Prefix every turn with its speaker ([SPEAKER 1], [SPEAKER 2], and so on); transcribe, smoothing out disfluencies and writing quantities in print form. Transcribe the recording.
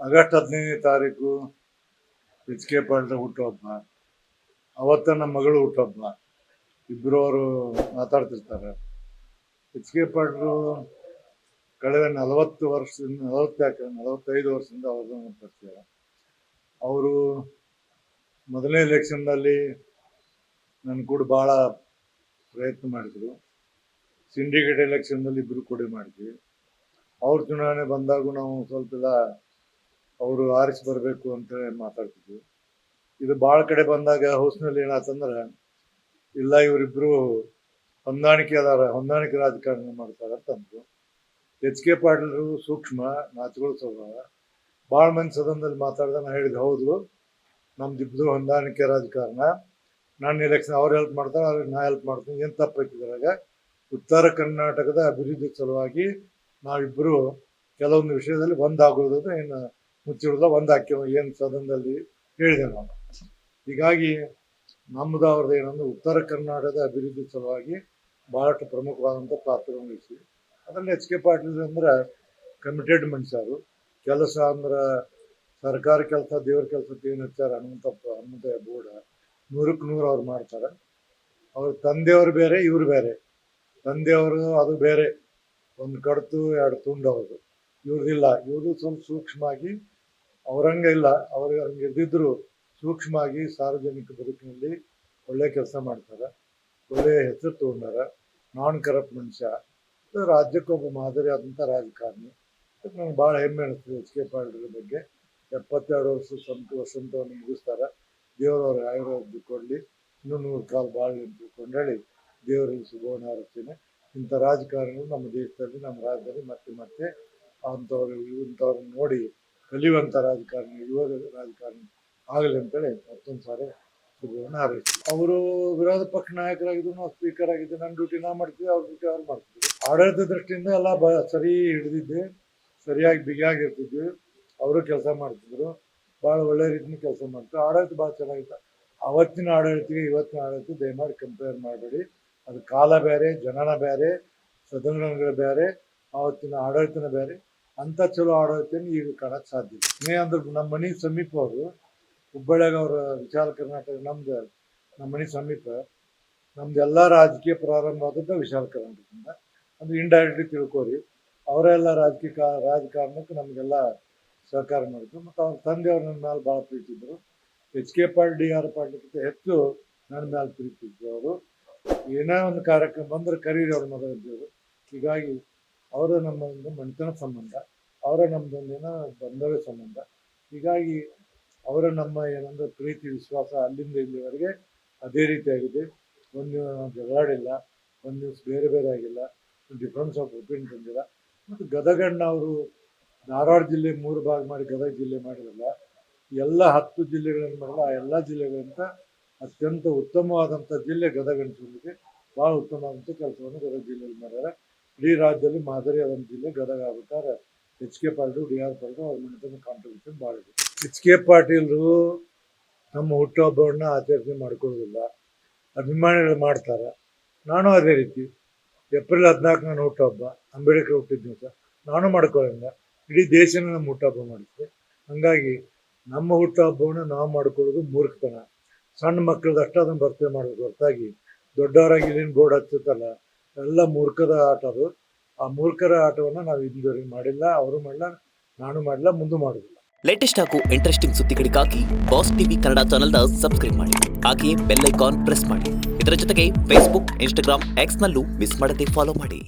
[SPEAKER 1] August 15ನೇ ತಾರೀಕು H K Patil ಹುಟ್ಟುಹಬ್ಬ. ಅವತ್ತ ನಮ್ಮ ಮಗಳು ಹುಟ್ಟುಹಬ್ಬ. ಇಬ್ಬರು ಅವರು ಮಾತಾಡ್ತಿರ್ತಾರೆ. ಎಚ್ ಕೆ ಪಾಟೀಲು ಕಳೆದ 40 ವರ್ಷದಿಂದ 45 ವರ್ಷದಿಂದ ಅವ್ರನ್ನ ಪರಿಚಯ. ಅವರು ಮೊದಲನೇ ಎಲೆಕ್ಷನ್ನಲ್ಲಿ ನನ್ನ ಕೂಡ ಭಾಳ ಪ್ರಯತ್ನ ಮಾಡಿದರು. ಸಿಂಡಿಕೇಟ್ ಎಲೆಕ್ಷನ್ನಲ್ಲಿ ಇಬ್ಬರು ಕೂಡ ಮಾಡಿದ್ವಿ. ಅವ್ರ ಚುನಾವಣೆ ಬಂದಾಗೂ ನಾವು ಸ್ವಲ್ಪ ಎಲ್ಲ ಅವರು ಆರಿಸಿ ಬರಬೇಕು ಅಂತೇಳಿ ಮಾತಾಡ್ತಿದ್ವಿ. ಇದು ಭಾಳ ಕಡೆ ಬಂದಾಗ ಹೌಸ್ನಲ್ಲಿ ಏನಾಯ್ತಂದ್ರೆ, ಇಲ್ಲ ಇವರಿಬ್ಬರು ಹೊಂದಾಣಿಕೆ ರಾಜಕಾರಣ ಮಾಡ್ತಾರೆ ಅಂತಂದ್ರು. ಎಚ್ ಕೆ ಪಾಟೀಲರು ಸೂಕ್ಷ್ಮ, ನಾಚುಗಳ ಸ್ವಭಾವ. ಭಾಳ ಮಂದಿ ಸದನದಲ್ಲಿ ಮಾತಾಡ್ದ ನಾನು ಹೇಳಿದೆ, ಹೌದು ನಮ್ದಿಬ್ಬರು ಹೊಂದಾಣಿಕೆ ರಾಜಕಾರಣ. ನಾನು ಎಲೆಕ್ಷನ್ ಅವ್ರು ಹೆಲ್ಪ್ ಮಾಡ್ತಾರೆ, ಅವ್ರಿಗೆ ನಾ ಹೆಲ್ಪ್ ಮಾಡ್ತೀನಿ. ಏನು ತಪ್ಪೈತಿದ್ರಾಗ ಉತ್ತರ ಕರ್ನಾಟಕದ ಅಭಿವೃದ್ಧಿ ಸಲುವಾಗಿ ನಾವಿಬ್ಬರು ಕೆಲವೊಂದು ವಿಷಯದಲ್ಲಿ ಒಂದಾಗೋದು ಏನು ಮುಚ್ಚಿಡೋದ ಒಂದಾಕ್ಯ ಏನು ಸದನದಲ್ಲಿ ಹೇಳಿದೆ ನಾನು. ಹೀಗಾಗಿ ನಮ್ಮದು ಅವ್ರದ್ದು ಏನಂದ್ರೆ ಉತ್ತರ ಕರ್ನಾಟಕದ ಅಭಿವೃದ್ಧಿ ಸಲುವಾಗಿ ಭಾಳಷ್ಟು ಪ್ರಮುಖವಾದಂಥ ಪಾತ್ರವನ್ನು ವಹಿಸಿ. ಅದರಲ್ಲಿ ಎಚ್ ಕೆ ಪಾಟೀಲ್ ಅಂದ್ರೆ ಕಮಿಟೆಡ್ ಮನುಷ್ಯರು. ಕೆಲಸ ಅಂದ್ರೆ ಸರ್ಕಾರ ಕೆಲಸ, ದೇವ್ರ ಕೆಲಸಕ್ಕೆ ಏನು ಹಚ್ಚಾರ ಹನುಮಂತ ಬೋರ್ಡ 100ಕ್ಕೆ 100 ಅವ್ರು ಮಾಡ್ತಾರೆ. ಅವ್ರ ತಂದೆಯವರು ಬೇರೆ, ಇವ್ರು ಬೇರೆ. ತಂದೆಯವರು ಅದು ಬೇರೆ, ಒಂದು ಕಡ್ತು 2 ತುಂಡು ಅವ್ರದ್ದು. ಇವ್ರದಿಲ್ಲ. ಇವ್ರದ್ದು ಸ್ವಲ್ಪ ಸೂಕ್ಷ್ಮವಾಗಿ ಅವ್ರಂಗೆ ಇಲ್ಲ, ಅವ್ರಿಗೆ ಹಂಗೆ ಇದ್ದಿದ್ರು ಸೂಕ್ಷ್ಮವಾಗಿ ಸಾರ್ವಜನಿಕ ಬದುಕಿನಲ್ಲಿ ಒಳ್ಳೆ ಕೆಲಸ ಮಾಡ್ತಾರೆ. ಒಳ್ಳೆಯ ಹೆಸರು ತಗೊಂಡಾರ. ನಾನ್ ಕರಪ್ಟ್ ಮನುಷ್ಯ. ರಾಜ್ಯಕ್ಕೊಬ್ಬ ಮಾದರಿ ಆದಂಥ ರಾಜಕಾರಣಿ. ನನಗೆ ಭಾಳ ಹೆಮ್ಮೆ ಅನಿಸ್ತದೆ ಎಚ್ ಕೆ ಪಾಟೀಲ್ ಬಗ್ಗೆ. 72 ವಸಂತವನ್ನು ಮುಗಿಸ್ತಾರೆ. ದೇವರವ್ರ ಆಯುರ್ವೇದ ಕೊಡಲಿ, ಇನ್ನೂ 100 ಕಾಲ ಬಾಳಿ ಅಂತ ತಿಳ್ಕೊಂಡೇಳಿ ದೇವರಲ್ಲಿ ಶುಭವನ್ನು ಹಾರೈಸ್ತೀನಿ. ಇಂಥ ರಾಜಕಾರಣಿಗಳು ನಮ್ಮ ದೇಶದಲ್ಲಿ, ನಮ್ಮ ರಾಜ್ಯದಲ್ಲಿ ಮತ್ತೆ ಇಂಥವ್ರನ್ನ ನೋಡಿ ಕಲಿಯುವಂಥ ರಾಜಕಾರಣಿ, ಯುವ ರಾಜಕಾರಣಿ ಆಗಲಿ ಅಂತೇಳಿ ಮತ್ತೊಂದು ಸಾರಿ ಶುಭವನ್ನು ಹಾರೈಸ್ತೀನಿ. ಅವರು ವಿರೋಧ ಪಕ್ಷ ನಾಯಕರಾಗಿದ್ರು, ನಾವು ಸ್ಪೀಕರ್ ಆಗಿದ್ದು. ನನ್ನ ಡ್ಯೂಟಿ ನಾ ಮಾಡ್ತೀವಿ, ಅವ್ರ ಡ್ಯೂಟಿ ಅವ್ರು ಮಾಡ್ತಿದ್ವಿ. ಆಡಳಿತ ದೃಷ್ಟಿಯಿಂದ ಎಲ್ಲ ಸರಿ ಹಿಡಿದಿದ್ದೆ, ಸರಿಯಾಗಿ ಬಿಗಿಯಾಗಿರ್ತಿದ್ವಿ. ಅವರು ಕೆಲಸ ಮಾಡ್ತಿದ್ರು, ಭಾಳ ಒಳ್ಳೆ ರೀತಿಯ ಕೆಲಸ ಮಾಡ್ತಾರೆ. ಆಡಳಿತ ಭಾಳ ಚೆನ್ನಾಗಿತ್ತು. ಅವತ್ತಿನ ಆಡಳಿತಕ್ಕೆ ಇವತ್ತಿನ ಆಡಳಿತ ದಯಮಾಡಿ ಕಂಪೇರ್ ಮಾಡಬೇಡಿ. ಅದು ಕಾಲ ಬೇರೆ, ಜನನ ಬೇರೆ, ಸದನಗಳು ಬೇರೆ, ಆವತ್ತಿನ ಆಡಳಿತನ ಬೇರೆ. ಅಂಥ ಚಲೋ ಆಡಳಿತನ ಈಗ ಕಾಣಕ್ಕೆ ಸಾಧ್ಯ ಇಲ್ಲ. ಅಂದ್ರೆ ನಮ್ಮ ಮನೆ ಸಮೀಪ ಅವರು ಹುಬ್ಬಳ್ಳಿಯಾಗ ಅವರ ವಿಶಾಲ ಕರ್ನಾಟಕ, ನಮ್ಮ ಮನೆ ಸಮೀಪ. ನಮ್ದೆಲ್ಲ ರಾಜಕೀಯ ಪ್ರಾರಂಭ ಆದದ್ದು ವಿಶಾಲ ಕರ್ನಾಟಕದಿಂದ. ಅದು ಇಂಡೈರೆಕ್ಟ್ಲಿ ತಿಳ್ಕೊರಿ. ಅವರೆಲ್ಲ ರಾಜಕಾರಣಕ್ಕೆ ನಮಗೆಲ್ಲ ಸಹಕಾರ ಮಾಡಿದ್ರು. ಮತ್ತು ಅವ್ರ ತಂದೆಯವ್ರು ನನ್ನ ಮೇಲೆ ಭಾಳ ಪ್ರೀತಿದ್ರು. ಎಚ್ ಕೆ ಪಾಟೀಲ್ DR ಪಾಟೀಲ್ಗಿಂತ ಹೆಚ್ಚು ನನ್ನ ಮೇಲೆ ಪ್ರೀತಿದ್ರು. ಅವರು ಏನೇ ಒಂದು ಕಾರ್ಯಕ್ರಮ ಬಂದ್ರೆ ಕರೀರಿ ಅವ್ರ ಮಗಳಿದ್ದವರು. ಹೀಗಾಗಿ ಅವರ ನಮ್ಮೊಂದು ಮನೆತನ ಸಂಬಂಧ, ಅವರ ನಮ್ಮದೊಂದೇನೋ ಬಂಧವ್ಯ ಸಂಬಂಧ. ಹೀಗಾಗಿ ಅವರ ನಮ್ಮ ಏನಂದ್ರೆ ಪ್ರೀತಿ ವಿಶ್ವಾಸ ಅಲ್ಲಿಂದ ಇಲ್ಲಿವರೆಗೆ ಅದೇ ರೀತಿಯಾಗಿದೆ. ಒಂದು ಜಗಳಾಡಿಲ್ಲ, ಒಂದು ದಿವಸ ಬೇರೆ ಬೇರೆ ಆಗಿಲ್ಲ, ಡಿಫ್ರೆನ್ಸ್ ಆಫ್ ಒಪಿನಿಯನ್ ತಂದಿಲ್ಲ. ಮತ್ತು ಗದಗಣ್ಣ ಅವರು ಧಾರವಾಡ ಜಿಲ್ಲೆ 3 ಭಾಗ ಮಾಡಿ ಗದಗ ಜಿಲ್ಲೆ ಮಾಡಿರಲ್ಲ, ಎಲ್ಲ 10 ಜಿಲ್ಲೆಗಳನ್ನು ಮಾಡಲ್ಲ. ಆ ಎಲ್ಲ ಜಿಲ್ಲೆಗಳಿಂದ ಅತ್ಯಂತ ಉತ್ತಮವಾದಂಥ ಜಿಲ್ಲೆ ಗದಗ ಅನಿಸೋದಕ್ಕೆ ಭಾಳ ಉತ್ತಮವಾದಂಥ ಕೆಲಸವನ್ನು ಗದಗ ಜಿಲ್ಲೆಯಲ್ಲಿ ಮಾಡ್ಯಾರ. ಇಡೀ ರಾಜ್ಯದಲ್ಲಿ ಮಾದರಿಯಾದಂಥ ಜಿಲ್ಲೆ ಗದಗ ಆಗ್ಬೇಕಾದ್ರೆ H K Patil DR Patil ಅವ್ರ ಮನೆತನ ಕಾಂಟ್ರಿಬ್ಯೂಷನ್ ಭಾಳ ಇದೆ. ಎಚ್ ಕೆ ಪಾಟೀಲರು ನಮ್ಮ ಹುಟ್ಟುಹಬ್ಬವನ್ನು ಆಚರಣೆ ಮಾಡ್ಕೊಳ್ಳೋದಿಲ್ಲ, ಅಭಿಮಾನಿಗಳು ಮಾಡ್ತಾರೆ. ನಾನು ಅದೇ ರೀತಿ ಏಪ್ರಿಲ್ 14 ನನ್ನ ಹುಟ್ಟುಹಬ್ಬ, ಅಂಬೇಡ್ಕರ್ ಹುಟ್ಟಿದ ದಿವಸ. ನಾನು ಮಾಡ್ಕೊಳ್ಳೋಂಗ ಇಡೀ ದೇಶನ ನಮ್ಮ ಹುಟ್ಟುಹಬ್ಬ ಮಾಡುತ್ತೆ. ಹಾಗಾಗಿ ನಮ್ಮ ಹುಟ್ಟುಹಬ್ಬವನ್ನು ನಾವು ಮಾಡ್ಕೊಳ್ಳೋದು ಮೂರ್ಖತನ. ಸಣ್ಣ ಮಕ್ಕಳದ್ದು ಅಷ್ಟೇ ಅದನ್ನು ಬರ್ತಡೇ ಮಾಡೋದು ಹೊರತಾಗಿ ದೊಡ್ಡವರಾಗಿ ಇಲ್ಲಿನ ಬೋರ್ಡ್ ಹಚ್ಚುತ್ತಲ್ಲ, ಎಲ್ಲ ಮೂರ್ಖದ ಆಟ ಅದು. ಆ ಮೂರ್ಖರ ಆಟವನ್ನು ನಾವು ಇದುವರೆಗೆ ಮಾಡಿಲ್ಲ, ಅವರು ಮಾಡಿಲ್ಲ, ನಾನು ಮಾಡಿಲ್ಲ, ಮುಂದೆ ಮಾಡೋದಿಲ್ಲ.
[SPEAKER 2] ಲೇಟೆಸ್ಟ್ ಹಾಗೂ ಇಂಟ್ರೆಸ್ಟಿಂಗ್ ಸುದ್ದಿಗಳಿಗಾಗಿ ಬಾಸ್ ಟಿವಿ ಕನ್ನಡ ಚಾನೆಲ್ನ ಸಬ್ಸ್ಕ್ರೈಬ್ ಮಾಡಿ. ಹಾಗೆಯೇ ಬೆಲ್ ಐಕಾನ್ ಪ್ರೆಸ್ ಮಾಡಿ. ಇದರ ಜೊತೆಗೆ ಫೇಸ್ಬುಕ್, ಇನ್ಸ್ಟಾಗ್ರಾಮ್, ಎಕ್ಸ್ನಲ್ಲೂ ಮಿಸ್ ಮಾಡದೆ ಫಾಲೋ ಮಾಡಿ.